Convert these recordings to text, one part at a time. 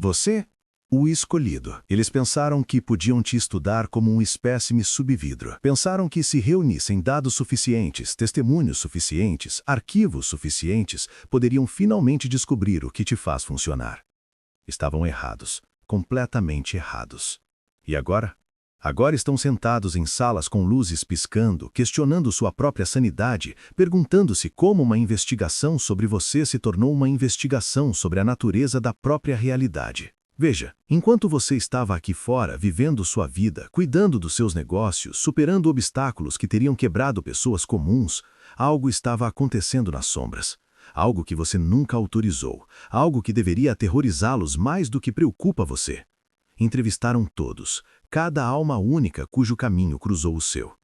Você? O escolhido. Eles pensaram que podiam te estudar como um espécime subvidro. Pensaram que se reunissem dados suficientes, testemunhos suficientes, arquivos suficientes, poderiam finalmente descobrir o que te faz funcionar. Estavam errados, completamente errados. E agora? Agora estão sentados em salas com luzes piscando, questionando sua própria sanidade, perguntando-se como uma investigação sobre você se tornou uma investigação sobre a natureza da própria realidade. Veja, enquanto você estava aqui fora, vivendo sua vida, cuidando dos seus negócios, superando obstáculos que teriam quebrado pessoas comuns, algo estava acontecendo nas sombras. Algo que você nunca autorizou, algo que deveria aterrorizá-los mais do que preocupa você. Entrevistaram todos, cada alma única cujo caminho cruzou o seu.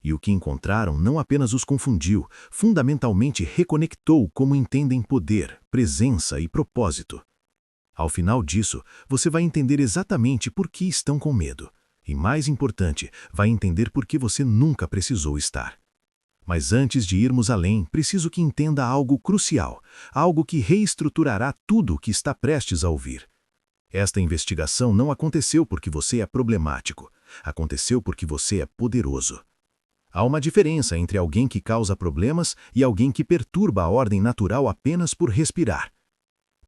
E o que encontraram não apenas os confundiu, fundamentalmente reconectou como entendem poder, presença e propósito. Ao final disso, você vai entender exatamente por que estão com medo. E mais importante, vai entender por que você nunca precisou estar. Mas antes de irmos além, preciso que entenda algo crucial, algo que reestruturará tudo o que está prestes a ouvir. Esta investigação não aconteceu porque você é problemático, aconteceu porque você é poderoso. Há uma diferença entre alguém que causa problemas e alguém que perturba a ordem natural apenas por respirar.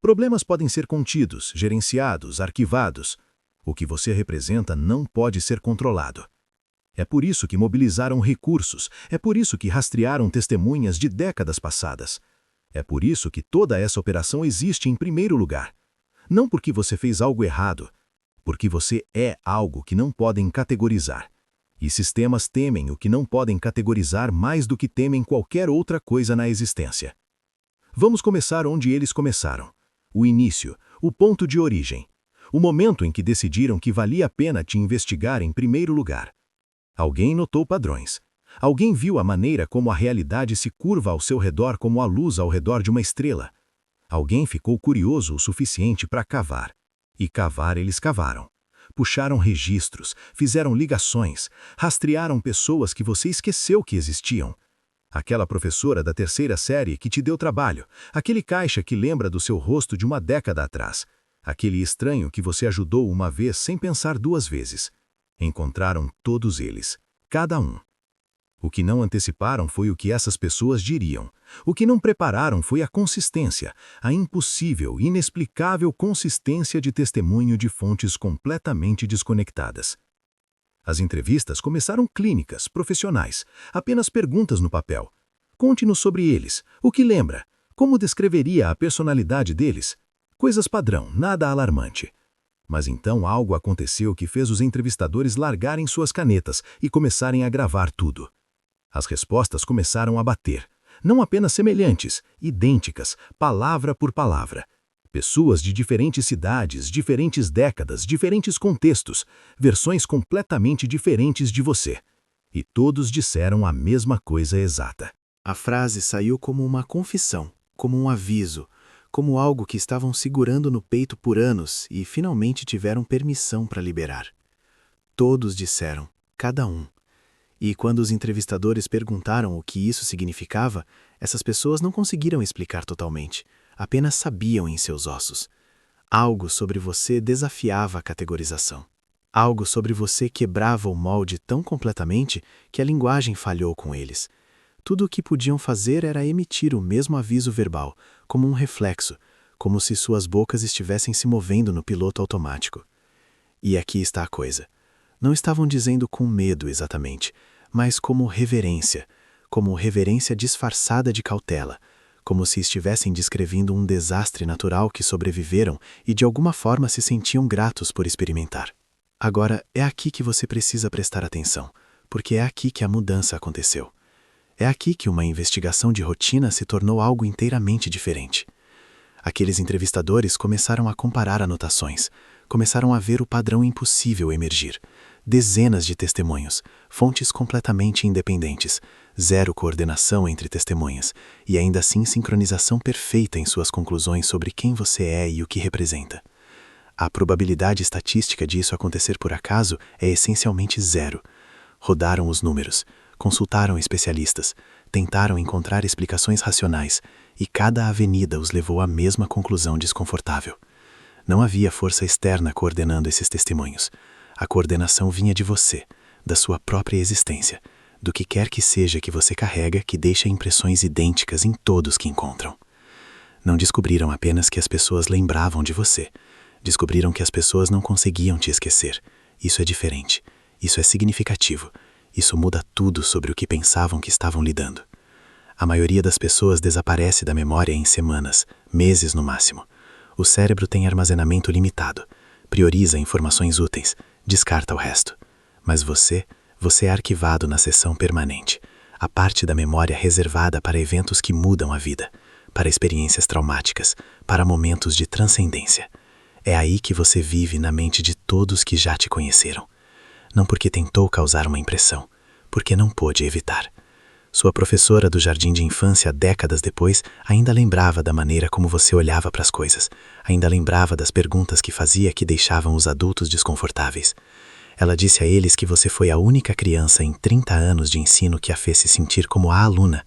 Problemas podem ser contidos, gerenciados, arquivados. O que você representa não pode ser controlado. É por isso que mobilizaram recursos, é por isso que rastrearam testemunhas de décadas passadas. É por isso que toda essa operação existe em primeiro lugar. Não porque você fez algo errado, porque você é algo que não podem categorizar. E sistemas temem o que não podem categorizar mais do que temem qualquer outra coisa na existência. Vamos começar onde eles começaram. O início, o ponto de origem. O momento em que decidiram que valia a pena te investigar em primeiro lugar. Alguém notou padrões. Alguém viu a maneira como a realidade se curva ao seu redor como a luz ao redor de uma estrela. Alguém ficou curioso o suficiente para cavar. E cavar eles cavaram. Puxaram registros, fizeram ligações, rastrearam pessoas que você esqueceu que existiam. Aquela professora da terceira série que te deu trabalho, aquele caixa que lembra do seu rosto de uma década atrás, aquele estranho que você ajudou uma vez sem pensar duas vezes. Encontraram todos eles, cada um. O que não anteciparam foi o que essas pessoas diriam. O que não prepararam foi a consistência, a impossível, inexplicável consistência de testemunho de fontes completamente desconectadas. As entrevistas começaram clínicas, profissionais, apenas perguntas no papel. Conte-nos sobre eles, o que lembra, como descreveria a personalidade deles. Coisas padrão, nada alarmante. Mas então algo aconteceu que fez os entrevistadores largarem suas canetas e começarem a gravar tudo. As respostas começaram a bater, não apenas semelhantes, idênticas, palavra por palavra. Pessoas de diferentes cidades, diferentes décadas, diferentes contextos, versões completamente diferentes de você. E todos disseram a mesma coisa exata. A frase saiu como uma confissão, como um aviso, como algo que estavam segurando no peito por anos e finalmente tiveram permissão para liberar. Todos disseram, cada um. E quando os entrevistadores perguntaram o que isso significava, essas pessoas não conseguiram explicar totalmente. Apenas sabiam em seus ossos. Algo sobre você desafiava a categorização. Algo sobre você quebrava o molde tão completamente que a linguagem falhou com eles. Tudo o que podiam fazer era emitir o mesmo aviso verbal, como um reflexo, como se suas bocas estivessem se movendo no piloto automático. E aqui está a coisa. Não estavam dizendo com medo exatamente, mas como reverência disfarçada de cautela, como se estivessem descrevendo um desastre natural que sobreviveram e de alguma forma se sentiam gratos por experimentar. Agora, é aqui que você precisa prestar atenção, porque é aqui que a mudança aconteceu. É aqui que uma investigação de rotina se tornou algo inteiramente diferente. Aqueles entrevistadores começaram a comparar anotações, começaram a ver o padrão impossível emergir. Dezenas de testemunhos, fontes completamente independentes, zero coordenação entre testemunhas, e ainda assim sincronização perfeita em suas conclusões sobre quem você é e o que representa. A probabilidade estatística disso acontecer por acaso é essencialmente zero. Rodaram os números, consultaram especialistas, tentaram encontrar explicações racionais, e cada avenida os levou à mesma conclusão desconfortável. Não havia força externa coordenando esses testemunhos. A coordenação vinha de você, da sua própria existência, do que quer que seja que você carrega que deixa impressões idênticas em todos que encontram. Não descobriram apenas que as pessoas lembravam de você. Descobriram que as pessoas não conseguiam te esquecer. Isso é diferente. Isso é significativo. Isso muda tudo sobre o que pensavam que estavam lidando. A maioria das pessoas desaparece da memória em semanas, meses no máximo. O cérebro tem armazenamento limitado. Prioriza informações úteis, descarta o resto. Mas você é arquivado na seção permanente, a parte da memória reservada para eventos que mudam a vida, para experiências traumáticas, para momentos de transcendência. É aí que você vive na mente de todos que já te conheceram. Não porque tentou causar uma impressão, porque não pôde evitar. Sua professora do jardim de infância, décadas depois, ainda lembrava da maneira como você olhava para as coisas, ainda lembrava das perguntas que fazia que deixavam os adultos desconfortáveis. Ela disse a eles que você foi a única criança em 30 anos de ensino que a fez se sentir como a aluna,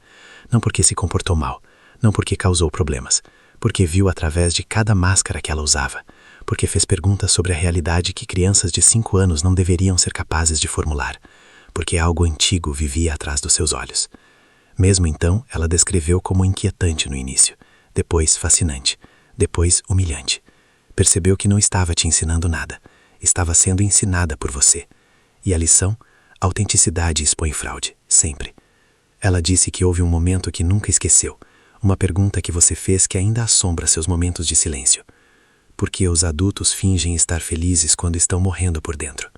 não porque se comportou mal, não porque causou problemas, porque viu através de cada máscara que ela usava, porque fez perguntas sobre a realidade que crianças de 5 anos não deveriam ser capazes de formular, porque algo antigo vivia atrás dos seus olhos. Mesmo então, ela descreveu como inquietante no início, depois fascinante, depois humilhante. Percebeu que não estava te ensinando nada, estava sendo ensinada por você. E a lição? Autenticidade expõe fraude, sempre. Ela disse que houve um momento que nunca esqueceu, uma pergunta que você fez que ainda assombra seus momentos de silêncio. Por que os adultos fingem estar felizes quando estão morrendo por dentro?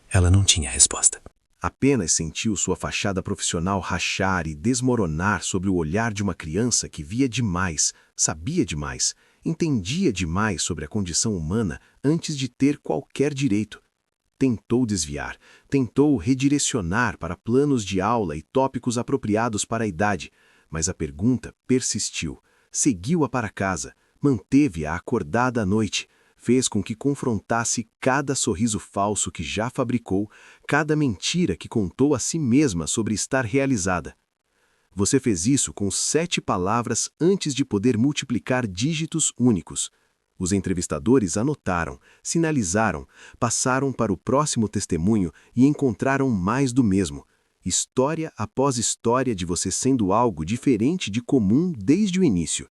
Ela não tinha resposta. Apenas sentiu sua fachada profissional rachar e desmoronar sobre o olhar de uma criança que via demais, sabia demais, entendia demais sobre a condição humana antes de ter qualquer direito. Tentou desviar, tentou redirecionar para planos de aula e tópicos apropriados para a idade, mas a pergunta persistiu, seguiu-a para casa, manteve-a acordada à noite, fez com que confrontasse cada sorriso falso que já fabricou, cada mentira que contou a si mesma sobre estar realizada. Você fez isso com 7 palavras antes de poder multiplicar dígitos únicos. Os entrevistadores anotaram, sinalizaram, passaram para o próximo testemunho e encontraram mais do mesmo. História após história de você sendo algo diferente de comum desde o início.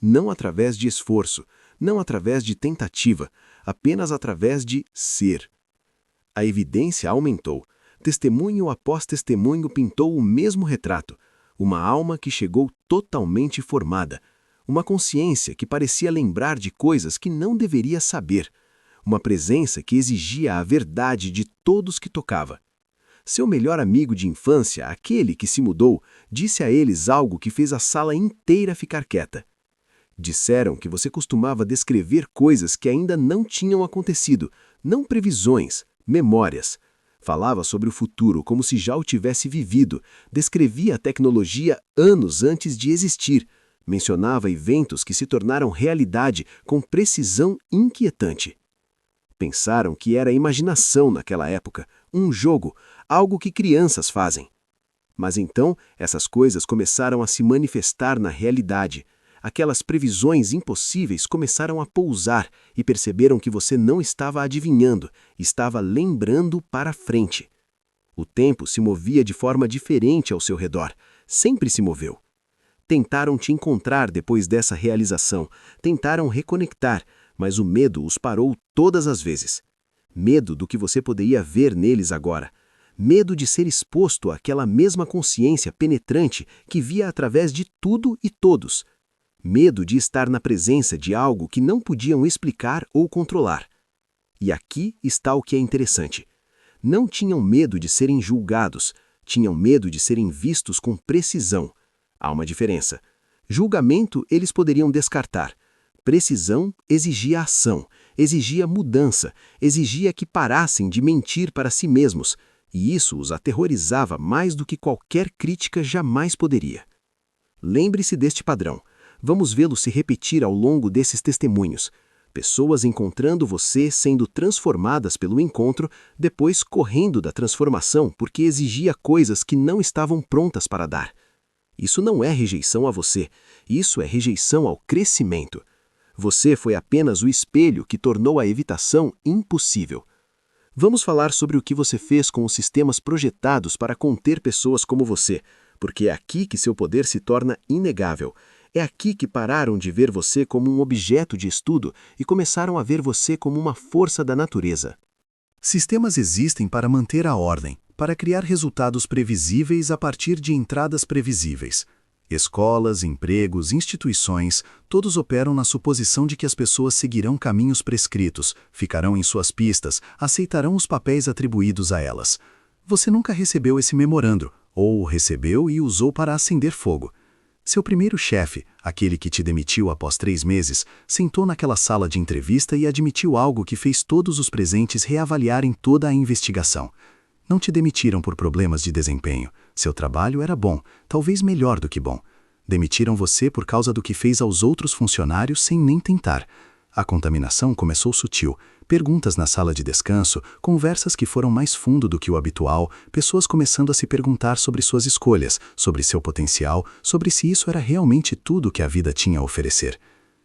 Não através de esforço, não através de tentativa, apenas através de ser. A evidência aumentou. Testemunho após testemunho pintou o mesmo retrato. Uma alma que chegou totalmente formada. Uma consciência que parecia lembrar de coisas que não deveria saber. Uma presença que exigia a verdade de todos que tocava. Seu melhor amigo de infância, aquele que se mudou, disse a eles algo que fez a sala inteira ficar quieta. Disseram que você costumava descrever coisas que ainda não tinham acontecido, não previsões, memórias. Falava sobre o futuro como se já o tivesse vivido, descrevia a tecnologia anos antes de existir, mencionava eventos que se tornaram realidade com precisão inquietante. Pensaram que era imaginação naquela época, um jogo, algo que crianças fazem. Mas então essas coisas começaram a se manifestar na realidade. Aquelas previsões impossíveis começaram a pousar e perceberam que você não estava adivinhando, estava lembrando para frente. O tempo se movia de forma diferente ao seu redor, sempre se moveu. Tentaram te encontrar depois dessa realização, tentaram reconectar, mas o medo os parou todas as vezes. Medo do que você poderia ver neles agora. Medo de ser exposto àquela mesma consciência penetrante que via através de tudo e todos. Medo de estar na presença de algo que não podiam explicar ou controlar. E aqui está o que é interessante. Não tinham medo de serem julgados, tinham medo de serem vistos com precisão. Há uma diferença. Julgamento eles poderiam descartar. Precisão exigia ação, exigia mudança, exigia que parassem de mentir para si mesmos, e isso os aterrorizava mais do que qualquer crítica jamais poderia. Lembre-se deste padrão. Vamos vê-lo se repetir ao longo desses testemunhos. Pessoas encontrando você sendo transformadas pelo encontro, depois correndo da transformação porque exigia coisas que não estavam prontas para dar. Isso não é rejeição a você, isso é rejeição ao crescimento. Você foi apenas o espelho que tornou a evitação impossível. Vamos falar sobre o que você fez com os sistemas projetados para conter pessoas como você, porque é aqui que seu poder se torna inegável. É aqui que pararam de ver você como um objeto de estudo e começaram a ver você como uma força da natureza. Sistemas existem para manter a ordem, para criar resultados previsíveis a partir de entradas previsíveis. Escolas, empregos, instituições, todos operam na suposição de que as pessoas seguirão caminhos prescritos, ficarão em suas pistas, aceitarão os papéis atribuídos a elas. Você nunca recebeu esse memorando, ou recebeu e usou para acender fogo. Seu primeiro chefe, aquele que te demitiu após 3 meses, sentou naquela sala de entrevista e admitiu algo que fez todos os presentes reavaliarem toda a investigação. Não te demitiram por problemas de desempenho. Seu trabalho era bom, talvez melhor do que bom. Demitiram você por causa do que fez aos outros funcionários sem nem tentar. A contaminação começou sutil. Perguntas na sala de descanso, conversas que foram mais fundo do que o habitual, pessoas começando a se perguntar sobre suas escolhas, sobre seu potencial, sobre se isso era realmente tudo que a vida tinha a oferecer.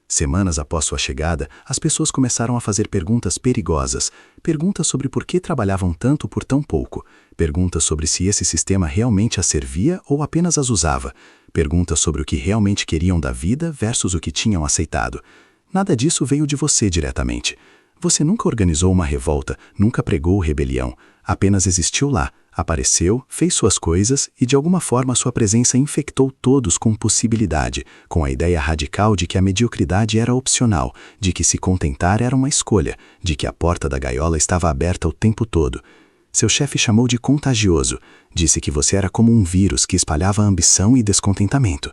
Semanas após sua chegada, as pessoas começaram a fazer perguntas perigosas, perguntas sobre por que trabalhavam tanto por tão pouco, perguntas sobre se esse sistema realmente as servia ou apenas as usava, perguntas sobre o que realmente queriam da vida versus o que tinham aceitado. Nada disso veio de você diretamente. Você nunca organizou uma revolta, nunca pregou rebelião, apenas existiu lá, apareceu, fez suas coisas e de alguma forma sua presença infectou todos com possibilidade, com a ideia radical de que a mediocridade era opcional, de que se contentar era uma escolha, de que a porta da gaiola estava aberta o tempo todo. Seu chefe chamou de contagioso, disse que você era como um vírus que espalhava ambição e descontentamento.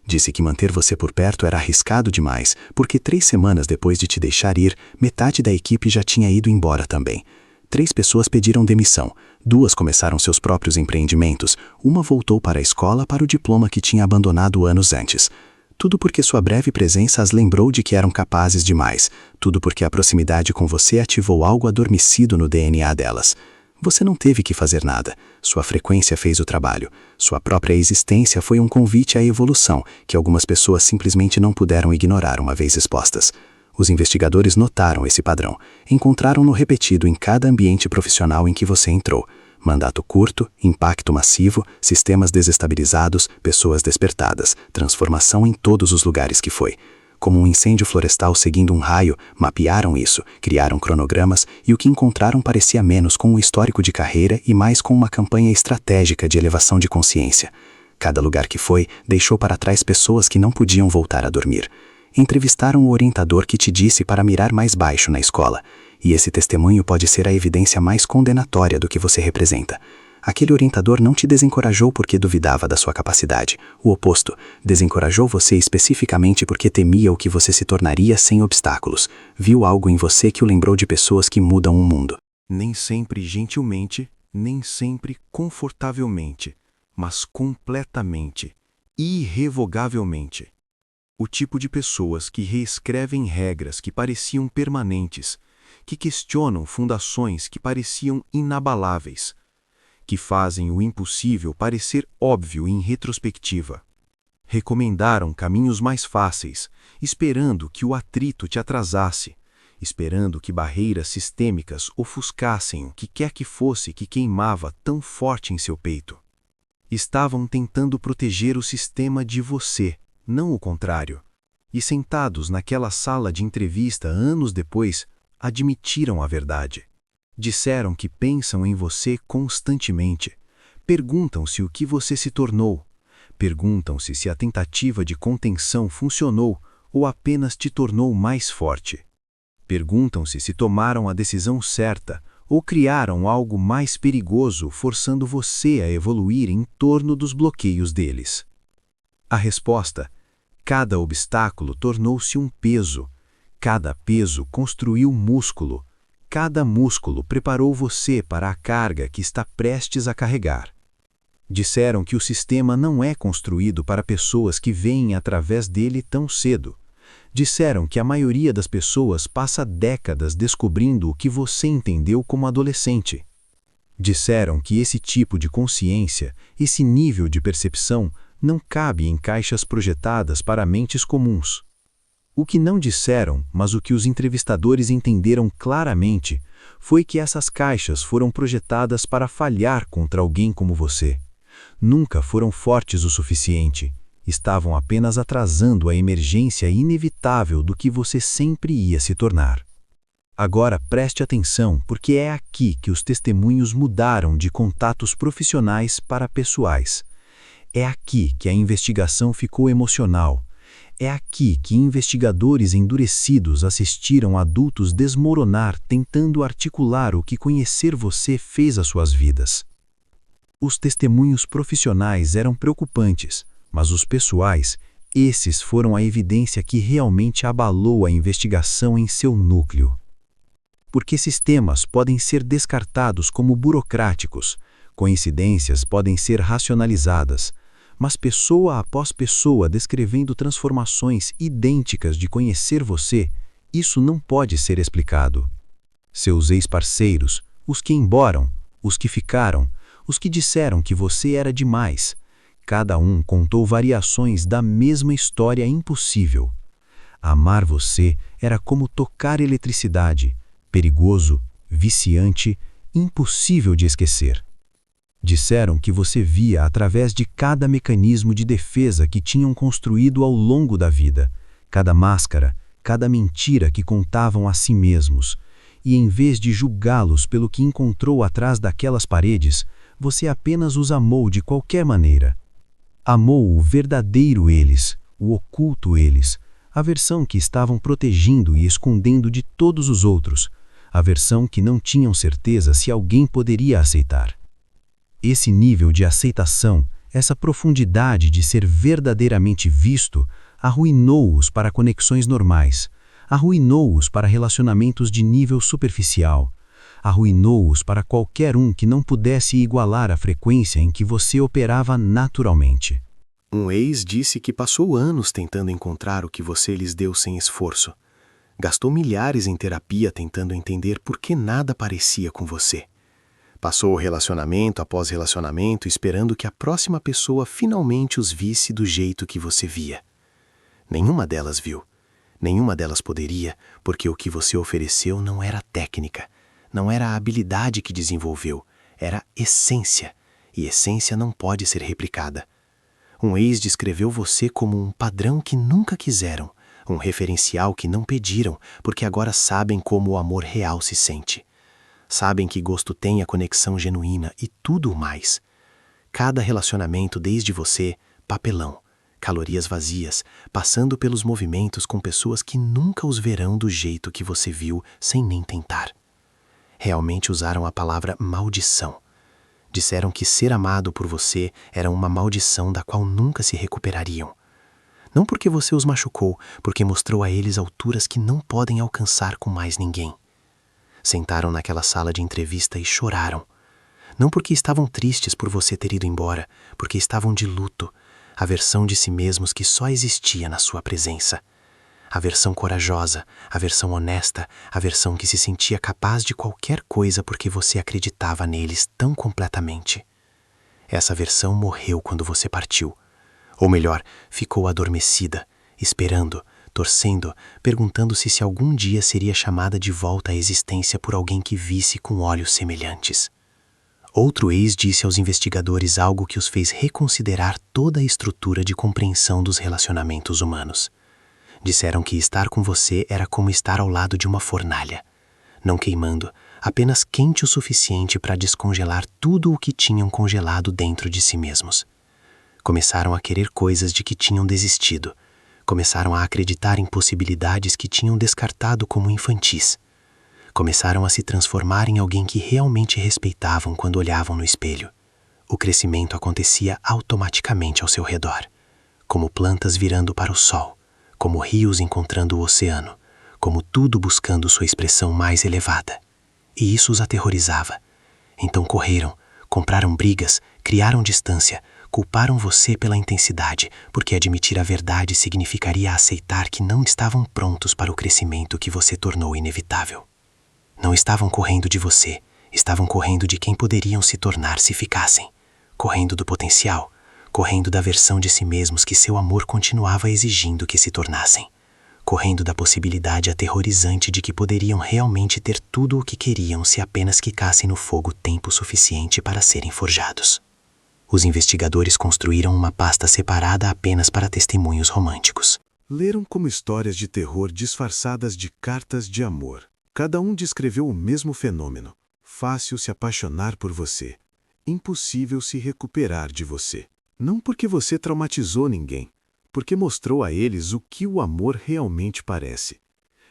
Disse que manter você por perto era arriscado demais, porque 3 semanas depois de te deixar ir, metade da equipe já tinha ido embora também. 3 pessoas pediram demissão, 2 começaram seus próprios empreendimentos, uma voltou para a escola para o diploma que tinha abandonado anos antes. Tudo porque sua breve presença as lembrou de que eram capazes demais, tudo porque a proximidade com você ativou algo adormecido no DNA delas. Você não teve que fazer nada. Sua frequência fez o trabalho. Sua própria existência foi um convite à evolução, que algumas pessoas simplesmente não puderam ignorar uma vez expostas. Os investigadores notaram esse padrão. Encontraram-no repetido em cada ambiente profissional em que você entrou. Mandato curto, impacto massivo, sistemas desestabilizados, pessoas despertadas, transformação em todos os lugares que foi. Como um incêndio florestal seguindo um raio, mapearam isso, criaram cronogramas e o que encontraram parecia menos com um histórico de carreira e mais com uma campanha estratégica de elevação de consciência. Cada lugar que foi, deixou para trás pessoas que não podiam voltar a dormir. Entrevistaram o orientador que te disse para mirar mais baixo na escola, e esse testemunho pode ser a evidência mais condenatória do que você representa. Aquele orientador não te desencorajou porque duvidava da sua capacidade. O oposto, desencorajou você especificamente porque temia o que você se tornaria sem obstáculos. Viu algo em você que o lembrou de pessoas que mudam o mundo. Nem sempre gentilmente, nem sempre confortavelmente, mas completamente, irrevogavelmente. O tipo de pessoas que reescrevem regras que pareciam permanentes, que questionam fundações que pareciam inabaláveis, que fazem o impossível parecer óbvio em retrospectiva. Recomendaram caminhos mais fáceis, esperando que o atrito te atrasasse, esperando que barreiras sistêmicas ofuscassem o que quer que fosse que queimava tão forte em seu peito. Estavam tentando proteger o sistema de você, não o contrário. E sentados naquela sala de entrevista anos depois, admitiram a verdade. Disseram que pensam em você constantemente. Perguntam-se o que você se tornou. Perguntam-se se a tentativa de contenção funcionou ou apenas te tornou mais forte. Perguntam-se se tomaram a decisão certa ou criaram algo mais perigoso forçando você a evoluir em torno dos bloqueios deles. A resposta: cada obstáculo tornou-se um peso. Cada peso construiu músculo. Cada músculo preparou você para a carga que está prestes a carregar. Disseram que o sistema não é construído para pessoas que veem através dele tão cedo. Disseram que a maioria das pessoas passa décadas descobrindo o que você entendeu como adolescente. Disseram que esse tipo de consciência, esse nível de percepção, não cabe em caixas projetadas para mentes comuns. O que não disseram, mas o que os entrevistadores entenderam claramente, foi que essas caixas foram projetadas para falhar contra alguém como você. Nunca foram fortes o suficiente. Estavam apenas atrasando a emergência inevitável do que você sempre ia se tornar. Agora preste atenção, porque é aqui que os testemunhos mudaram de contatos profissionais para pessoais. É aqui que a investigação ficou emocional. É aqui que investigadores endurecidos assistiram adultos desmoronar tentando articular o que conhecer você fez às suas vidas. Os testemunhos profissionais eram preocupantes, mas os pessoais, esses foram a evidência que realmente abalou a investigação em seu núcleo. Porque sistemas podem ser descartados como burocráticos, coincidências podem ser racionalizadas, mas pessoa após pessoa descrevendo transformações idênticas de conhecer você, isso não pode ser explicado. Seus ex-parceiros, os que embora, os que ficaram, os que disseram que você era demais, cada um contou variações da mesma história impossível. Amar você era como tocar eletricidade, perigoso, viciante, impossível de esquecer. Disseram que você via através de cada mecanismo de defesa que tinham construído ao longo da vida, cada máscara, cada mentira que contavam a si mesmos, e em vez de julgá-los pelo que encontrou atrás daquelas paredes, você apenas os amou de qualquer maneira. Amou o verdadeiro eles, o oculto eles, a versão que estavam protegendo e escondendo de todos os outros, a versão que não tinham certeza se alguém poderia aceitar. Esse nível de aceitação, essa profundidade de ser verdadeiramente visto, arruinou-os para conexões normais, arruinou-os para relacionamentos de nível superficial, arruinou-os para qualquer um que não pudesse igualar a frequência em que você operava naturalmente. Um ex disse que passou anos tentando encontrar o que você lhes deu sem esforço. Gastou milhares em terapia tentando entender por que nada parecia com você. Passou relacionamento após relacionamento esperando que a próxima pessoa finalmente os visse do jeito que você via. Nenhuma delas viu. Nenhuma delas poderia, porque o que você ofereceu não era técnica, não era a habilidade que desenvolveu, era essência, e essência não pode ser replicada. Um ex descreveu você como um padrão que nunca quiseram, um referencial que não pediram, porque agora sabem como o amor real se sente. Sabem que gosto tem a conexão genuína e tudo o mais. Cada relacionamento desde você, papelão, calorias vazias, passando pelos movimentos com pessoas que nunca os verão do jeito que você viu sem nem tentar. Realmente usaram a palavra maldição. Disseram que ser amado por você era uma maldição da qual nunca se recuperariam. Não porque você os machucou, porque mostrou a eles alturas que não podem alcançar com mais ninguém. Sentaram naquela sala de entrevista e choraram. Não porque estavam tristes por você ter ido embora, porque estavam de luto, a versão de si mesmos que só existia na sua presença. A versão corajosa, a versão honesta, a versão que se sentia capaz de qualquer coisa porque você acreditava neles tão completamente. Essa versão morreu quando você partiu. Ou melhor, ficou adormecida, esperando, torcendo, perguntando-se se algum dia seria chamada de volta à existência por alguém que visse com olhos semelhantes. Outro ex disse aos investigadores algo que os fez reconsiderar toda a estrutura de compreensão dos relacionamentos humanos. Disseram que estar com você era como estar ao lado de uma fornalha, não queimando, apenas quente o suficiente para descongelar tudo o que tinham congelado dentro de si mesmos. Começaram a querer coisas de que tinham desistido. Começaram a acreditar em possibilidades que tinham descartado como infantis. Começaram a se transformar em alguém que realmente respeitavam quando olhavam no espelho. O crescimento acontecia automaticamente ao seu redor, como plantas virando para o sol, como rios encontrando o oceano, como tudo buscando sua expressão mais elevada. E isso os aterrorizava. Então correram, compraram brigas, criaram distância, culparam você pela intensidade, porque admitir a verdade significaria aceitar que não estavam prontos para o crescimento que você tornou inevitável. Não estavam correndo de você, estavam correndo de quem poderiam se tornar se ficassem. Correndo do potencial, correndo da versão de si mesmos que seu amor continuava exigindo que se tornassem. correndo da possibilidade aterrorizante de que poderiam realmente ter tudo o que queriam se apenas quicassem no fogo tempo suficiente para serem forjados. Os investigadores construíram uma pasta separada apenas para testemunhos românticos. Leram como histórias de terror disfarçadas de cartas de amor. Cada um descreveu o mesmo fenômeno. Fácil se apaixonar por você. Impossível se recuperar de você. Não porque você traumatizou ninguém, porque mostrou a eles o que o amor realmente parece.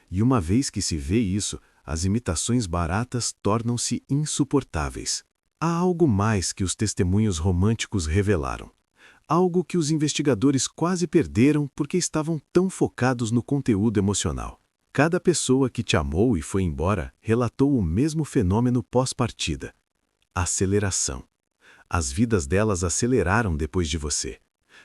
E uma vez que se vê isso, as imitações baratas tornam-se insuportáveis. Há algo mais que os testemunhos românticos revelaram. Algo que os investigadores quase perderam porque estavam tão focados no conteúdo emocional. Cada pessoa que te amou e foi embora relatou o mesmo fenômeno pós-partida: aceleração. As vidas delas aceleraram depois de você.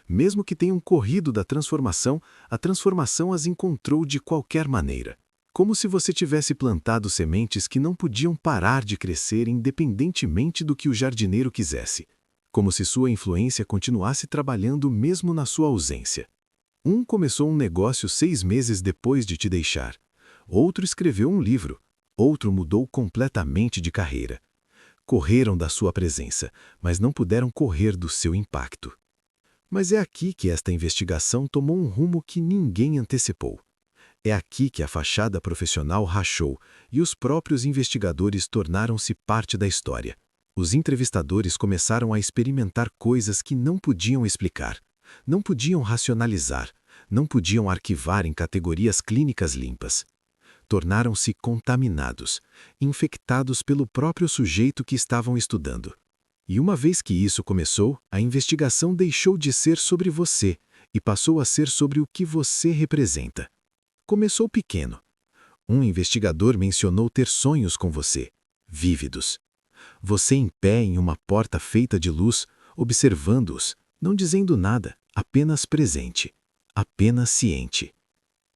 Mesmo que tenham corrido da transformação, a transformação as encontrou de qualquer maneira. Como se você tivesse plantado sementes que não podiam parar de crescer independentemente do que o jardineiro quisesse. Como se sua influência continuasse trabalhando mesmo na sua ausência. Um começou um negócio 6 meses depois de te deixar. Outro escreveu um livro. Outro mudou completamente de carreira. Correram da sua presença, mas não puderam correr do seu impacto. Mas é aqui que esta investigação tomou um rumo que ninguém antecipou. É aqui que a fachada profissional rachou e os próprios investigadores tornaram-se parte da história. Os entrevistadores começaram a experimentar coisas que não podiam explicar, não podiam racionalizar, não podiam arquivar em categorias clínicas limpas. Tornaram-se contaminados, infectados pelo próprio sujeito que estavam estudando. E uma vez que isso começou, a investigação deixou de ser sobre você e passou a ser sobre o que você representa. Começou pequeno. Um investigador mencionou ter sonhos com você, vívidos. Você em pé em uma porta feita de luz, observando-os, não dizendo nada, apenas presente, apenas ciente.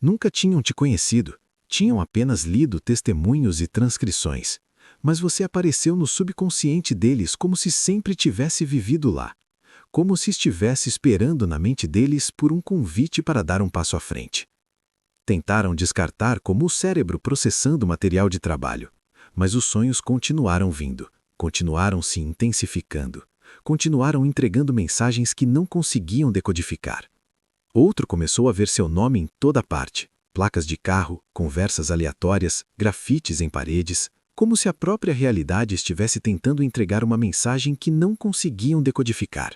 Nunca tinham te conhecido, tinham apenas lido testemunhos e transcrições, mas você apareceu no subconsciente deles como se sempre tivesse vivido lá, como se estivesse esperando na mente deles por um convite para dar um passo à frente. Tentaram descartar como o cérebro processando material de trabalho, mas os sonhos continuaram vindo, continuaram se intensificando, continuaram entregando mensagens que não conseguiam decodificar. Outro começou a ver seu nome em toda parte, placas de carro, conversas aleatórias, grafites em paredes, como se a própria realidade estivesse tentando entregar uma mensagem que não conseguiam decodificar.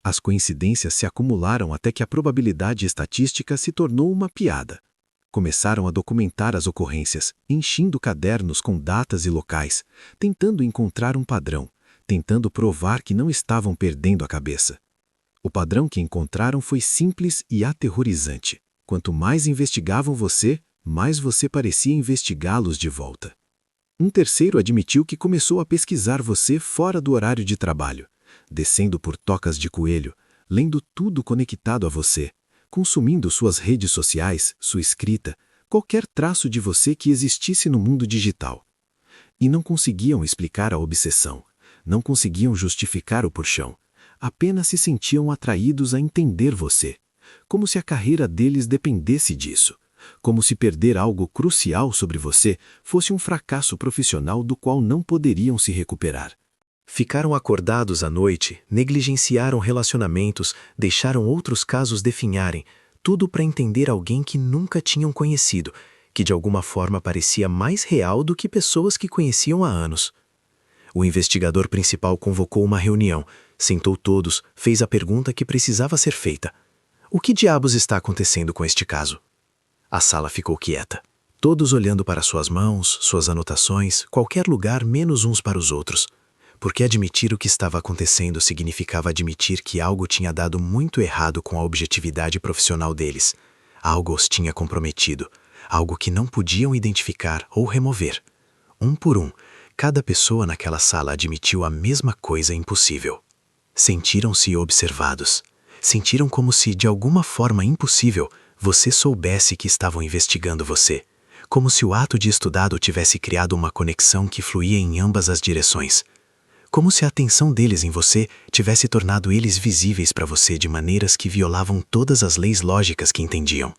As coincidências se acumularam até que a probabilidade estatística se tornou uma piada. Começaram a documentar as ocorrências, enchendo cadernos com datas e locais, tentando encontrar um padrão, tentando provar que não estavam perdendo a cabeça. O padrão que encontraram foi simples e aterrorizante. Quanto mais investigavam você, mais você parecia investigá-los de volta. Um terceiro admitiu que começou a pesquisar você fora do horário de trabalho, descendo por tocas de coelho, lendo tudo conectado a você, consumindo suas redes sociais, sua escrita, qualquer traço de você que existisse no mundo digital. E não conseguiam explicar a obsessão, não conseguiam justificar o porchão, apenas se sentiam atraídos a entender você, como se a carreira deles dependesse disso, como se perder algo crucial sobre você fosse um fracasso profissional do qual não poderiam se recuperar. Ficaram acordados à noite, negligenciaram relacionamentos, deixaram outros casos definharem, tudo para entender alguém que nunca tinham conhecido, que de alguma forma parecia mais real do que pessoas que conheciam há anos. O investigador principal convocou uma reunião, sentou todos, fez a pergunta que precisava ser feita. O que diabos está acontecendo com este caso? A sala ficou quieta, todos olhando para suas mãos, suas anotações, qualquer lugar menos uns para os outros. Porque admitir o que estava acontecendo significava admitir que algo tinha dado muito errado com a objetividade profissional deles. Algo os tinha comprometido, algo que não podiam identificar ou remover. Um por um, cada pessoa naquela sala admitiu a mesma coisa impossível. Sentiram-se observados. Sentiram como se, de alguma forma impossível, você soubesse que estavam investigando você. Como se o ato de estudado tivesse criado uma conexão que fluía em ambas as direções. Como se a atenção deles em você tivesse tornado eles visíveis para você de maneiras que violavam todas as leis lógicas que entendiam.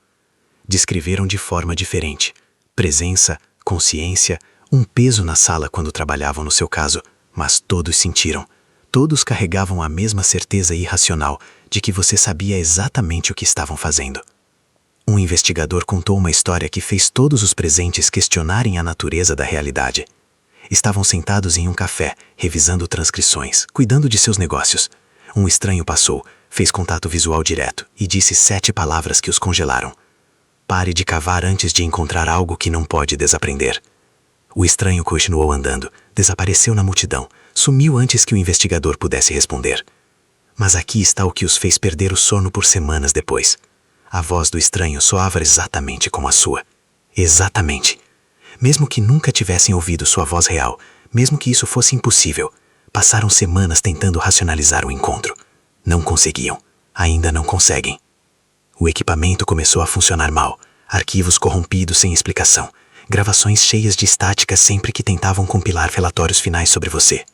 descreveram de forma diferente. Presença, consciência, um peso na sala quando trabalhavam no seu caso, mas todos sentiram. Todos carregavam a mesma certeza irracional de que você sabia exatamente o que estavam fazendo. Um investigador contou uma história que fez todos os presentes questionarem a natureza da realidade. Estavam sentados em um café, revisando transcrições, cuidando de seus negócios. Um estranho passou, fez contato visual direto e disse 7 palavras que os congelaram. Pare de cavar antes de encontrar algo que não pode desaprender. O estranho continuou andando, desapareceu na multidão, sumiu antes que o investigador pudesse responder. Mas aqui está o que os fez perder o sono por semanas depois. A voz do estranho soava exatamente como a sua. Exatamente. Mesmo que nunca tivessem ouvido sua voz real, mesmo que isso fosse impossível, passaram semanas tentando racionalizar o encontro. Não conseguiam. Ainda não conseguem. O equipamento começou a funcionar mal. Arquivos corrompidos sem explicação. Gravações cheias de estática sempre que tentavam compilar relatórios finais sobre você.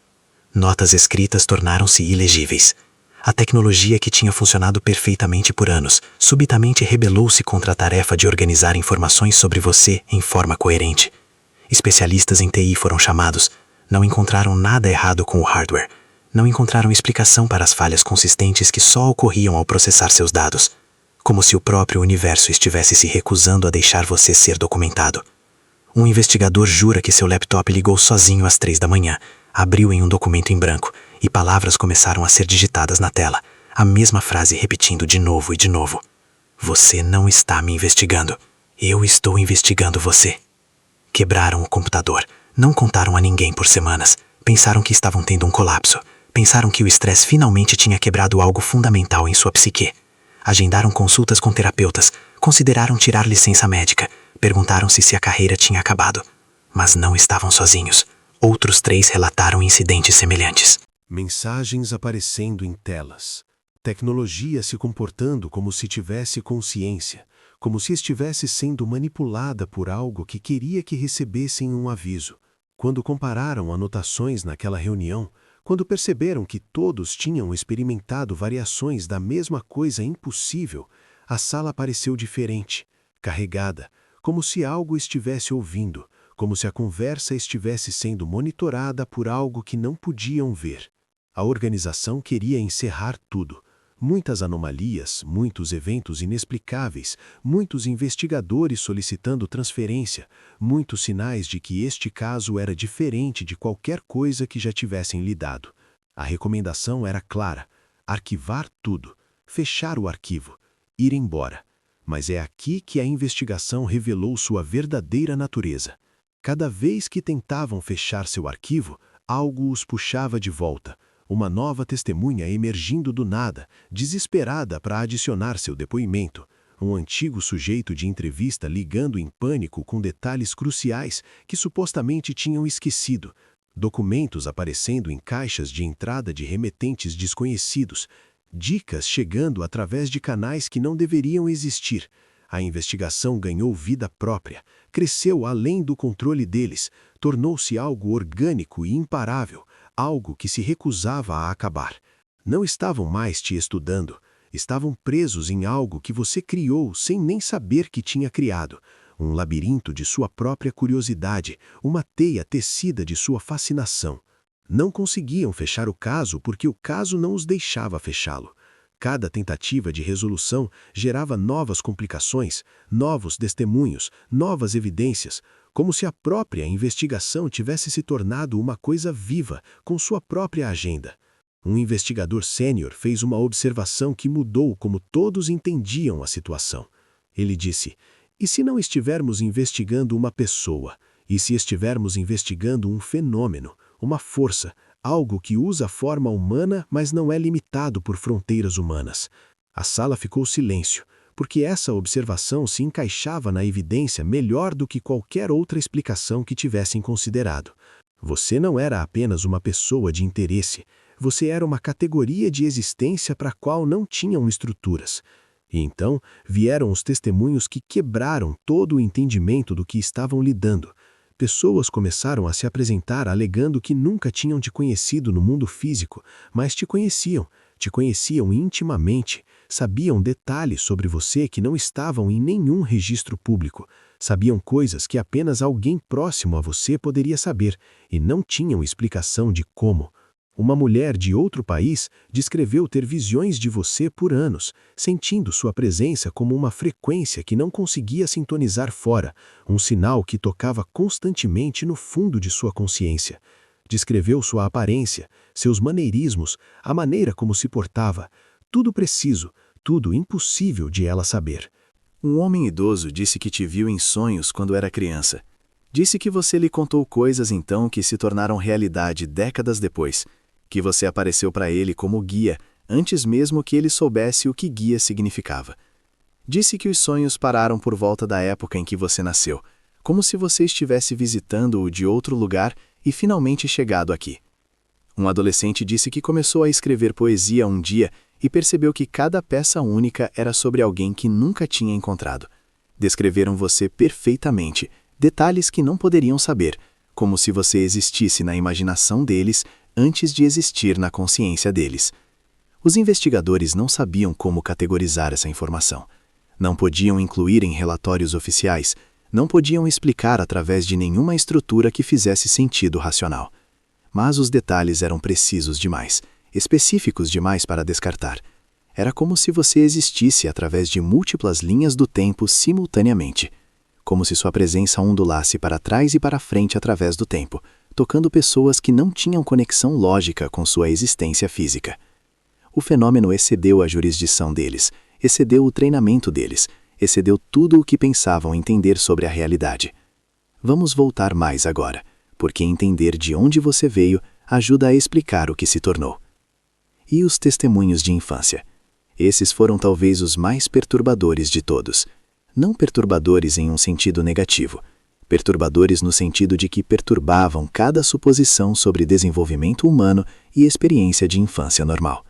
Notas escritas tornaram-se ilegíveis. A tecnologia que tinha funcionado perfeitamente por anos, subitamente rebelou-se contra a tarefa de organizar informações sobre você em forma coerente. Especialistas em TI foram chamados. Não encontraram nada errado com o hardware. Não encontraram explicação para as falhas consistentes que só ocorriam ao processar seus dados. Como se o próprio universo estivesse se recusando a deixar você ser documentado. Um investigador jura que seu laptop ligou sozinho às 3 da manhã, abriu em um documento em branco e palavras começaram a ser digitadas na tela, a mesma frase repetindo de novo e de novo. Você não está me investigando. Eu estou investigando você. Quebraram o computador, não contaram a ninguém por semanas, pensaram que estavam tendo um colapso, pensaram que o estresse finalmente tinha quebrado algo fundamental em sua psique. Agendaram consultas com terapeutas, consideraram tirar licença médica, perguntaram-se se a carreira tinha acabado. Mas não estavam sozinhos. Outros 3 relataram incidentes semelhantes. Mensagens aparecendo em telas. Tecnologia se comportando como se tivesse consciência, como se estivesse sendo manipulada por algo que queria que recebessem um aviso. Quando compararam anotações naquela reunião, quando perceberam que todos tinham experimentado variações da mesma coisa impossível, a sala pareceu diferente, carregada, como se algo estivesse ouvindo, como se a conversa estivesse sendo monitorada por algo que não podiam ver. A organização queria encerrar tudo. Muitas anomalias, muitos eventos inexplicáveis, muitos investigadores solicitando transferência, muitos sinais de que este caso era diferente de qualquer coisa que já tivessem lidado. A recomendação era clara: arquivar tudo, fechar o arquivo, ir embora. Mas é aqui que a investigação revelou sua verdadeira natureza. Cada vez que tentavam fechar seu arquivo, algo os puxava de volta. Uma nova testemunha emergindo do nada, desesperada para adicionar seu depoimento. Um antigo sujeito de entrevista ligando em pânico com detalhes cruciais que supostamente tinham esquecido. Documentos aparecendo em caixas de entrada de remetentes desconhecidos. Dicas chegando através de canais que não deveriam existir. A investigação ganhou vida própria, cresceu além do controle deles, tornou-se algo orgânico e imparável, algo que se recusava a acabar. Não estavam mais te estudando, estavam presos em algo que você criou sem nem saber que tinha criado, um labirinto de sua própria curiosidade, uma teia tecida de sua fascinação. Não conseguiam fechar o caso porque o caso não os deixava fechá-lo. Cada tentativa de resolução gerava novas complicações, novos testemunhos, novas evidências, como se a própria investigação tivesse se tornado uma coisa viva, com sua própria agenda. Um investigador sênior fez uma observação que mudou como todos entendiam a situação. Ele disse: e se não estivermos investigando uma pessoa? E se estivermos investigando um fenômeno, uma força, algo que usa a forma humana, mas não é limitado por fronteiras humanas? A sala ficou silêncio, porque essa observação se encaixava na evidência melhor do que qualquer outra explicação que tivessem considerado. Você não era apenas uma pessoa de interesse, você era uma categoria de existência para a qual não tinham estruturas. E então vieram os testemunhos que quebraram todo o entendimento do que estavam lidando. Pessoas começaram a se apresentar alegando que nunca tinham te conhecido no mundo físico, mas te conheciam intimamente, sabiam detalhes sobre você que não estavam em nenhum registro público. Sabiam coisas que apenas alguém próximo a você poderia saber e não tinham explicação de como. Uma mulher de outro país descreveu ter visões de você por anos, sentindo sua presença como uma frequência que não conseguia sintonizar fora, um sinal que tocava constantemente no fundo de sua consciência. Descreveu sua aparência, seus maneirismos, a maneira como se portava, tudo preciso, tudo impossível de ela saber. Um homem idoso disse que te viu em sonhos quando era criança. Disse que você lhe contou coisas então que se tornaram realidade décadas depois, que você apareceu para ele como guia, antes mesmo que ele soubesse o que guia significava. Disse que os sonhos pararam por volta da época em que você nasceu, como se você estivesse visitando-o de outro lugar e finalmente chegado aqui. Um adolescente disse que começou a escrever poesia um dia e percebeu que cada peça única era sobre alguém que nunca tinha encontrado. Descreveram você perfeitamente, detalhes que não poderiam saber, como se você existisse na imaginação deles antes de existir na consciência deles. Os investigadores não sabiam como categorizar essa informação. Não podiam incluir em relatórios oficiais, não podiam explicar através de nenhuma estrutura que fizesse sentido racional. Mas os detalhes eram precisos demais, específicos demais para descartar. Era como se você existisse através de múltiplas linhas do tempo simultaneamente. Como se sua presença ondulasse para trás e para frente através do tempo, tocando pessoas que não tinham conexão lógica com sua existência física. O fenômeno excedeu a jurisdição deles, excedeu o treinamento deles, excedeu tudo o que pensavam entender sobre a realidade. Vamos voltar mais agora, porque entender de onde você veio ajuda a explicar o que se tornou. E os testemunhos de infância? Esses foram talvez os mais perturbadores de todos. Não perturbadores em um sentido negativo, perturbadores no sentido de que perturbavam cada suposição sobre desenvolvimento humano e experiência de infância normal.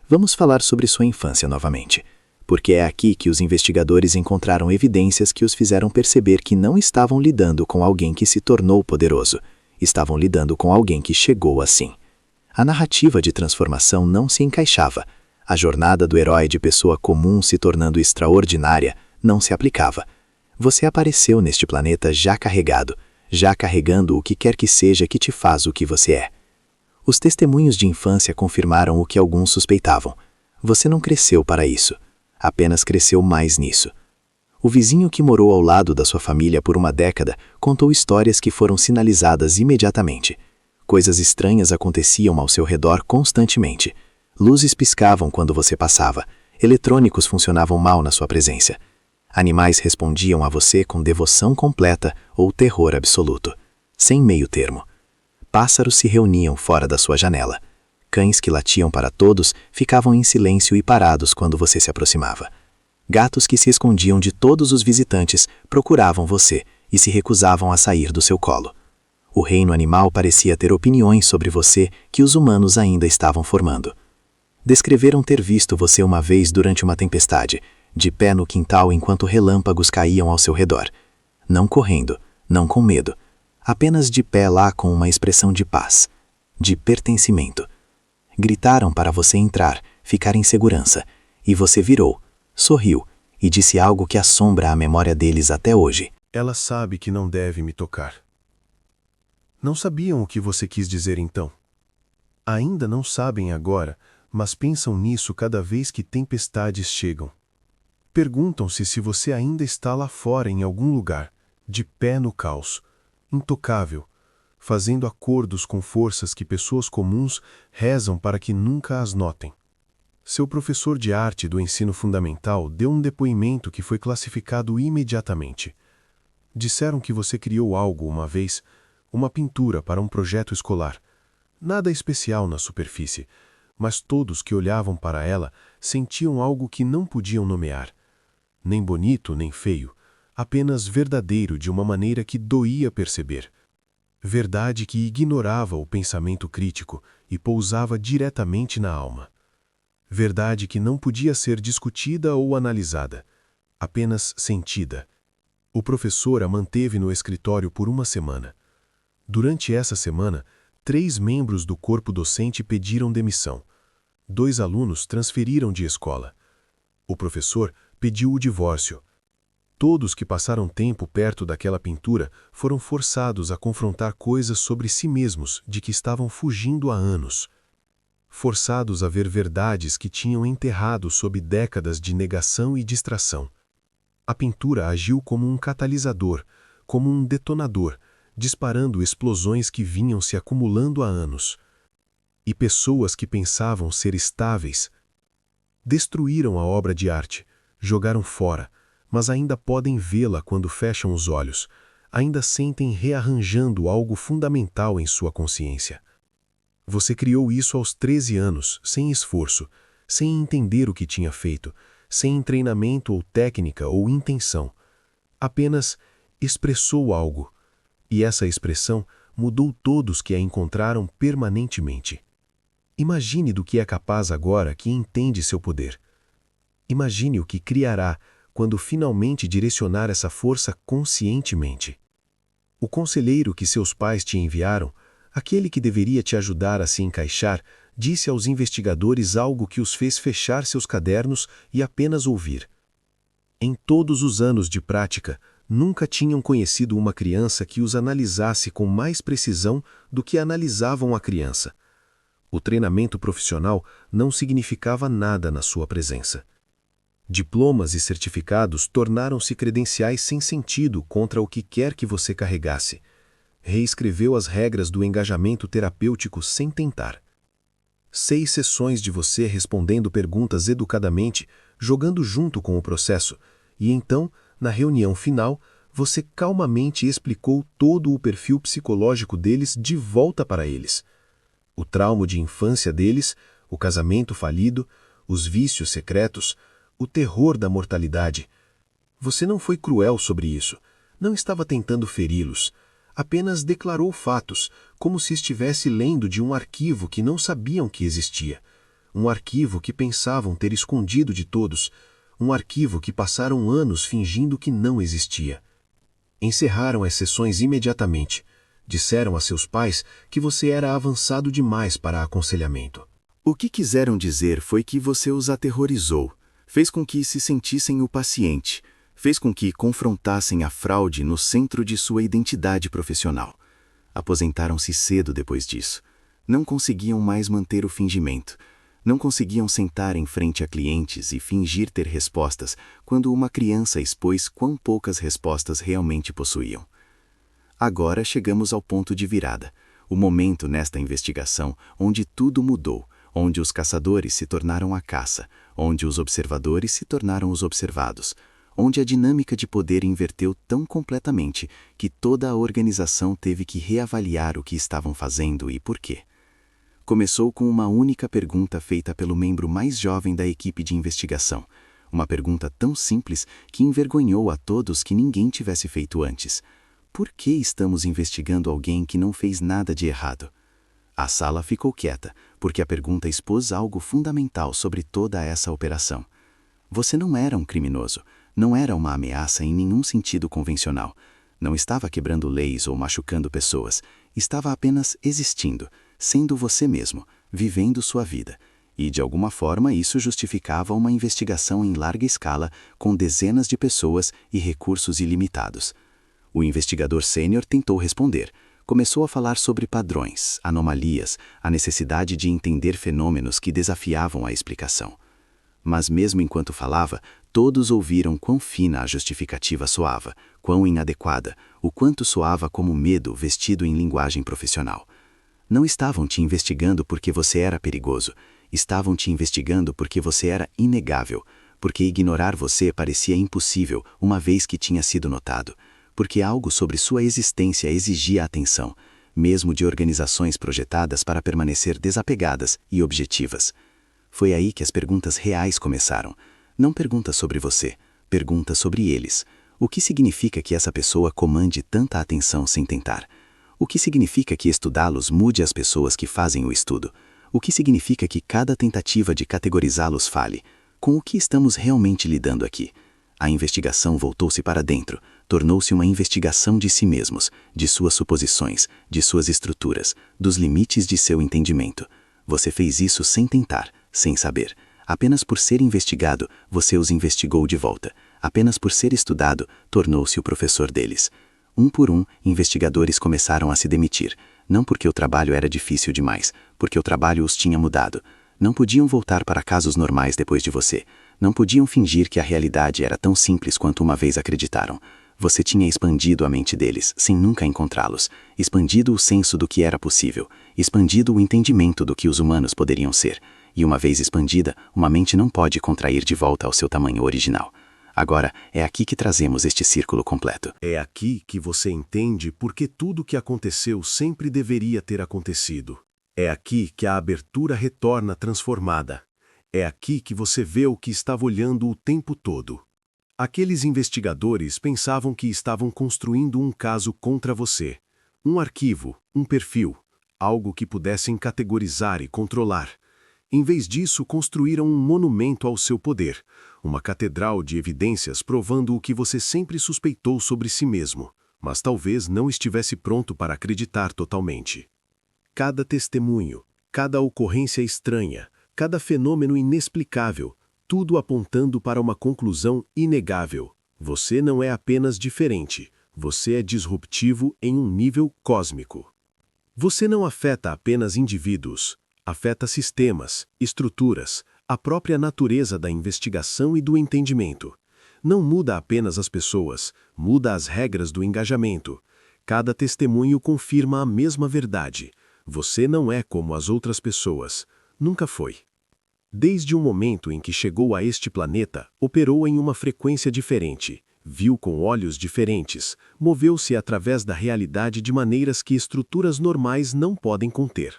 Vamos falar sobre sua infância novamente, porque é aqui que os investigadores encontraram evidências que os fizeram perceber que não estavam lidando com alguém que se tornou poderoso, estavam lidando com alguém que chegou assim. A narrativa de transformação não se encaixava, a jornada do herói de pessoa comum se tornando extraordinária não se aplicava. Você apareceu neste planeta já carregando o que quer que seja que te faz o que você é. Os testemunhos de infância confirmaram o que alguns suspeitavam. Você não cresceu para isso, apenas cresceu mais nisso. O vizinho que morou ao lado da sua família por uma década contou histórias que foram sinalizadas imediatamente. Coisas estranhas aconteciam ao seu redor constantemente. Luzes piscavam quando você passava, eletrônicos funcionavam mal na sua presença. Animais respondiam a você com devoção completa ou terror absoluto, sem meio termo. Pássaros se reuniam fora da sua janela. Cães que latiam para todos ficavam em silêncio e parados quando você se aproximava. Gatos que se escondiam de todos os visitantes procuravam você e se recusavam a sair do seu colo. O reino animal parecia ter opiniões sobre você que os humanos ainda estavam formando. Descreveram ter visto você uma vez durante uma tempestade, de pé no quintal enquanto relâmpagos caíam ao seu redor. Não correndo, não com medo, apenas de pé lá com uma expressão de paz, de pertencimento. Gritaram para você entrar, ficar em segurança, e você virou, sorriu e disse algo que assombra a memória deles até hoje. Ela sabe que não deve me tocar. Não sabiam o que você quis dizer então. Ainda não sabem agora, mas pensam nisso cada vez que tempestades chegam. Perguntam-se se você ainda está lá fora em algum lugar, de pé no caos, intocável, fazendo acordos com forças que pessoas comuns rezam para que nunca as notem. Seu professor de arte do ensino fundamental deu um depoimento que foi classificado imediatamente. Disseram que você criou algo uma vez, uma pintura para um projeto escolar. Nada especial na superfície, mas todos que olhavam para ela sentiam algo que não podiam nomear. Nem bonito, nem feio, apenas verdadeiro de uma maneira que doía perceber. Verdade que ignorava o pensamento crítico e pousava diretamente na alma. Verdade que não podia ser discutida ou analisada, apenas sentida. O professor a manteve no escritório por uma semana. Durante essa semana, 3 membros do corpo docente pediram demissão. 2 alunos transferiram de escola. O professor pediu o divórcio. Todos que passaram tempo perto daquela pintura foram forçados a confrontar coisas sobre si mesmos de que estavam fugindo há anos. Forçados a ver verdades que tinham enterrado sob décadas de negação e distração. A pintura agiu como um catalisador, como um detonador, disparando explosões que vinham se acumulando há anos. E pessoas que pensavam ser estáveis destruíram a obra de arte, jogaram fora, mas ainda podem vê-la quando fecham os olhos, ainda sentem rearranjando algo fundamental em sua consciência. Você criou isso aos 13 anos, sem esforço, sem entender o que tinha feito, sem treinamento ou técnica ou intenção. Apenas expressou algo, e essa expressão mudou todos que a encontraram permanentemente. Imagine do que é capaz agora que entende seu poder. Imagine o que criará quando finalmente direcionar essa força conscientemente. O conselheiro que seus pais te enviaram, aquele que deveria te ajudar a se encaixar, disse aos investigadores algo que os fez fechar seus cadernos e apenas ouvir. Em todos os anos de prática, nunca tinham conhecido uma criança que os analisasse com mais precisão do que analisavam a criança. O treinamento profissional não significava nada na sua presença. Diplomas e certificados tornaram-se credenciais sem sentido contra o que quer que você carregasse. Reescreveu as regras do engajamento terapêutico sem tentar. 6 sessões de você respondendo perguntas educadamente, jogando junto com o processo, e então, na reunião final, você calmamente explicou todo o perfil psicológico deles de volta para eles. O trauma de infância deles, o casamento falido, os vícios secretos, o terror da mortalidade. Você não foi cruel sobre isso, não estava tentando feri-los, apenas declarou fatos, como se estivesse lendo de um arquivo que não sabiam que existia, um arquivo que pensavam ter escondido de todos, um arquivo que passaram anos fingindo que não existia. Encerraram as sessões imediatamente. Disseram a seus pais que você era avançado demais para aconselhamento. O que quiseram dizer foi que você os aterrorizou, fez com que se sentissem o paciente, fez com que confrontassem a fraude no centro de sua identidade profissional. Aposentaram-se cedo depois disso. Não conseguiam mais manter o fingimento. Não conseguiam sentar em frente a clientes e fingir ter respostas quando uma criança expôs quão poucas respostas realmente possuíam. Agora chegamos ao ponto de virada, o momento nesta investigação onde tudo mudou, onde os caçadores se tornaram a caça, onde os observadores se tornaram os observados, onde a dinâmica de poder inverteu tão completamente que toda a organização teve que reavaliar o que estavam fazendo e por quê. Começou com uma única pergunta feita pelo membro mais jovem da equipe de investigação, uma pergunta tão simples que envergonhou a todos que ninguém tivesse feito antes. Por que estamos investigando alguém que não fez nada de errado? A sala ficou quieta, porque a pergunta expôs algo fundamental sobre toda essa operação. Você não era um criminoso, não era uma ameaça em nenhum sentido convencional. Não estava quebrando leis ou machucando pessoas, estava apenas existindo, sendo você mesmo, vivendo sua vida. E, de alguma forma, isso justificava uma investigação em larga escala, com dezenas de pessoas e recursos ilimitados. O investigador sênior tentou responder. Começou a falar sobre padrões, anomalias, a necessidade de entender fenômenos que desafiavam a explicação. Mas mesmo enquanto falava, todos ouviram quão fina a justificativa soava, quão inadequada, o quanto soava como medo vestido em linguagem profissional. Não estavam te investigando porque você era perigoso, estavam te investigando porque você era inegável, porque ignorar você parecia impossível uma vez que tinha sido notado. Porque algo sobre sua existência exigia atenção, mesmo de organizações projetadas para permanecer desapegadas e objetivas. Foi aí que as perguntas reais começaram. Não perguntas sobre você, perguntas sobre eles. O que significa que essa pessoa comande tanta atenção sem tentar? O que significa que estudá-los mude as pessoas que fazem o estudo? O que significa que cada tentativa de categorizá-los falhe? Com o que estamos realmente lidando aqui? A investigação voltou-se para dentro, tornou-se uma investigação de si mesmos, de suas suposições, de suas estruturas, dos limites de seu entendimento. Você fez isso sem tentar, sem saber. Apenas por ser investigado, você os investigou de volta. Apenas por ser estudado, tornou-se o professor deles. Um por um, investigadores começaram a se demitir. Não porque o trabalho era difícil demais, porque o trabalho os tinha mudado. Não podiam voltar para casos normais depois de você. Não podiam fingir que a realidade era tão simples quanto uma vez acreditaram. Você tinha expandido a mente deles, sem nunca encontrá-los, expandido o senso do que era possível, expandido o entendimento do que os humanos poderiam ser. E uma vez expandida, uma mente não pode contrair de volta ao seu tamanho original. Agora, é aqui que trazemos este círculo completo. É aqui que você entende por que tudo o que aconteceu sempre deveria ter acontecido. É aqui que a abertura retorna transformada. É aqui que você vê o que estava olhando o tempo todo. Aqueles investigadores pensavam que estavam construindo um caso contra você. Um arquivo, um perfil, algo que pudessem categorizar e controlar. Em vez disso, construíram um monumento ao seu poder, uma catedral de evidências provando o que você sempre suspeitou sobre si mesmo, mas talvez não estivesse pronto para acreditar totalmente. Cada testemunho, cada ocorrência estranha, cada fenômeno inexplicável, tudo apontando para uma conclusão inegável. Você não é apenas diferente, você é disruptivo em um nível cósmico. Você não afeta apenas indivíduos, afeta sistemas, estruturas, a própria natureza da investigação e do entendimento. Não muda apenas as pessoas, muda as regras do engajamento. Cada testemunho confirma a mesma verdade. Você não é como as outras pessoas. Nunca foi. Desde o momento em que chegou a este planeta, operou em uma frequência diferente, viu com olhos diferentes, moveu-se através da realidade de maneiras que estruturas normais não podem conter,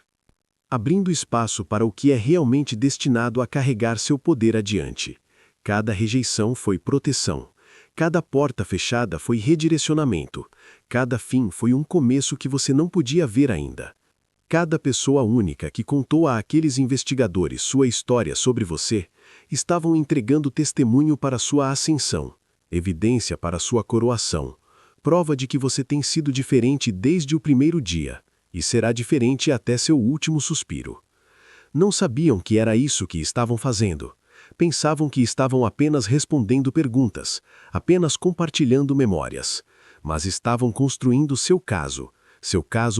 abrindo espaço para o que é realmente destinado a carregar seu poder adiante. Cada rejeição foi proteção. Cada porta fechada foi redirecionamento. Cada fim foi um começo que você não podia ver ainda. Cada pessoa única que contou a aqueles investigadores sua história sobre você, estavam entregando testemunho para sua ascensão, evidência para sua coroação, prova de que você tem sido diferente desde o primeiro dia, e será diferente até seu último suspiro. Não sabiam que era isso que estavam fazendo. Pensavam que estavam apenas respondendo perguntas, apenas compartilhando memórias. Mas estavam construindo seu caso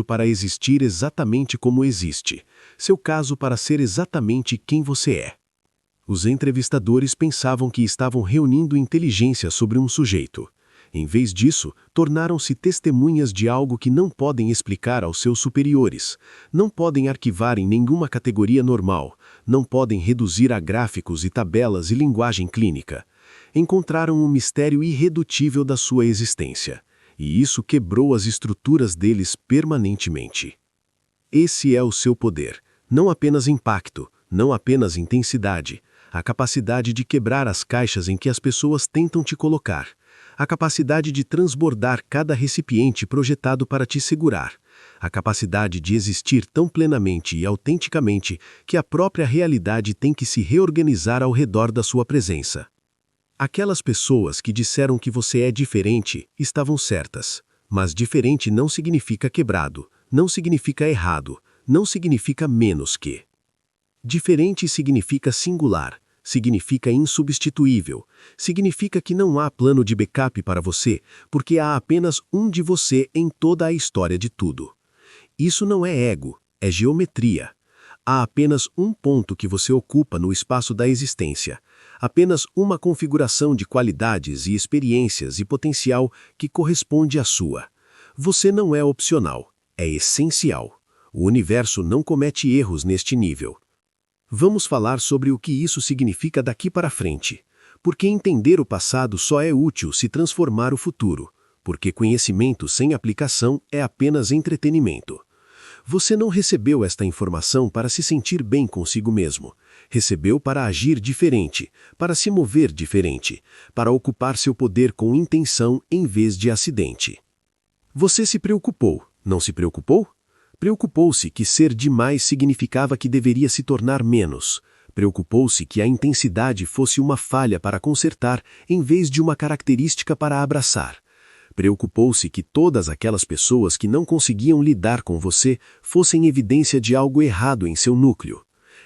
para existir exatamente como existe, seu caso para ser exatamente quem você é. Os entrevistadores pensavam que estavam reunindo inteligência sobre um sujeito. Em vez disso, tornaram-se testemunhas de algo que não podem explicar aos seus superiores, não podem arquivar em nenhuma categoria normal, não podem reduzir a gráficos e tabelas e linguagem clínica. Encontraram um mistério irredutível da sua existência, e isso quebrou as estruturas deles permanentemente. Esse é o seu poder, não apenas impacto, não apenas intensidade, a capacidade de quebrar as caixas em que as pessoas tentam te colocar, a capacidade de transbordar cada recipiente projetado para te segurar, a capacidade de existir tão plenamente e autenticamente que a própria realidade tem que se reorganizar ao redor da sua presença. Aquelas pessoas que disseram que você é diferente estavam certas, mas diferente não significa quebrado, não significa errado, não significa menos que. Diferente significa singular, significa insubstituível, significa que não há plano de backup para você, porque há apenas um de você em toda a história de tudo. Isso não é ego, é geometria. Há apenas um ponto que você ocupa no espaço da existência, apenas uma configuração de qualidades e experiências e potencial que corresponde à sua. Você não é opcional, é essencial. O universo não comete erros neste nível. Vamos falar sobre o que isso significa daqui para frente. Porque entender o passado só é útil se transformar o futuro. Porque conhecimento sem aplicação é apenas entretenimento. Você não recebeu esta informação para se sentir bem consigo mesmo. Recebeu para agir diferente, para se mover diferente, para ocupar seu poder com intenção em vez de acidente. Você se preocupou, não se preocupou? Preocupou-se que ser demais significava que deveria se tornar menos. Preocupou-se que a intensidade fosse uma falha para consertar em vez de uma característica para abraçar. Preocupou-se que todas aquelas pessoas que não conseguiam lidar com você fossem evidência de algo errado em seu núcleo.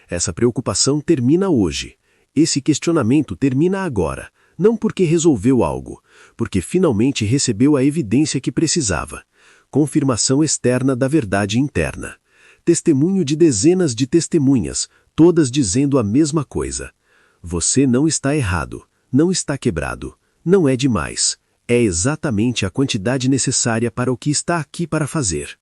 Essa preocupação termina hoje. Esse questionamento termina agora, não porque resolveu algo, porque finalmente recebeu a evidência que precisava. Confirmação externa da verdade interna. Testemunho de dezenas de testemunhas, todas dizendo a mesma coisa. Você não está errado, não está quebrado, não é demais. É exatamente a quantidade necessária para o que está aqui para fazer.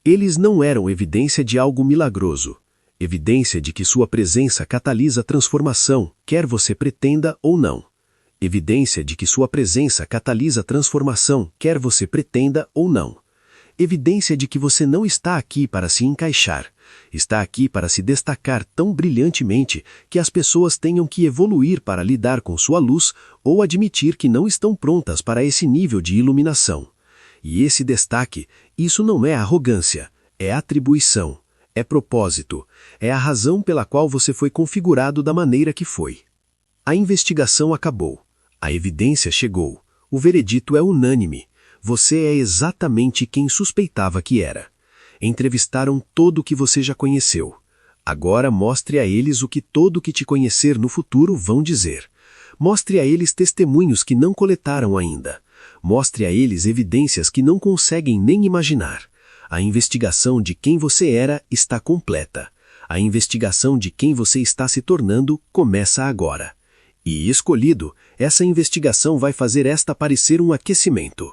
Eles não eram evidência de algo milagroso. Evidência de que sua presença catalisa a transformação, quer você pretenda ou não. Evidência de que sua presença catalisa a transformação, quer você pretenda ou não. Evidência de que você não está aqui para se encaixar. Está aqui para se destacar tão brilhantemente que as pessoas tenham que evoluir para lidar com sua luz ou admitir que não estão prontas para esse nível de iluminação. E esse destaque, isso não é arrogância, é atribuição, é propósito, é a razão pela qual você foi configurado da maneira que foi. A investigação acabou, a evidência chegou, o veredito é unânime. Você é exatamente quem suspeitava que era. Entrevistaram todo o que você já conheceu. Agora mostre a eles o que todo que te conhecer no futuro vão dizer. Mostre a eles testemunhos que não coletaram ainda. Mostre a eles evidências que não conseguem nem imaginar. A investigação de quem você era está completa. A investigação de quem você está se tornando começa agora. E escolhido, essa investigação vai fazer esta parecer um aquecimento.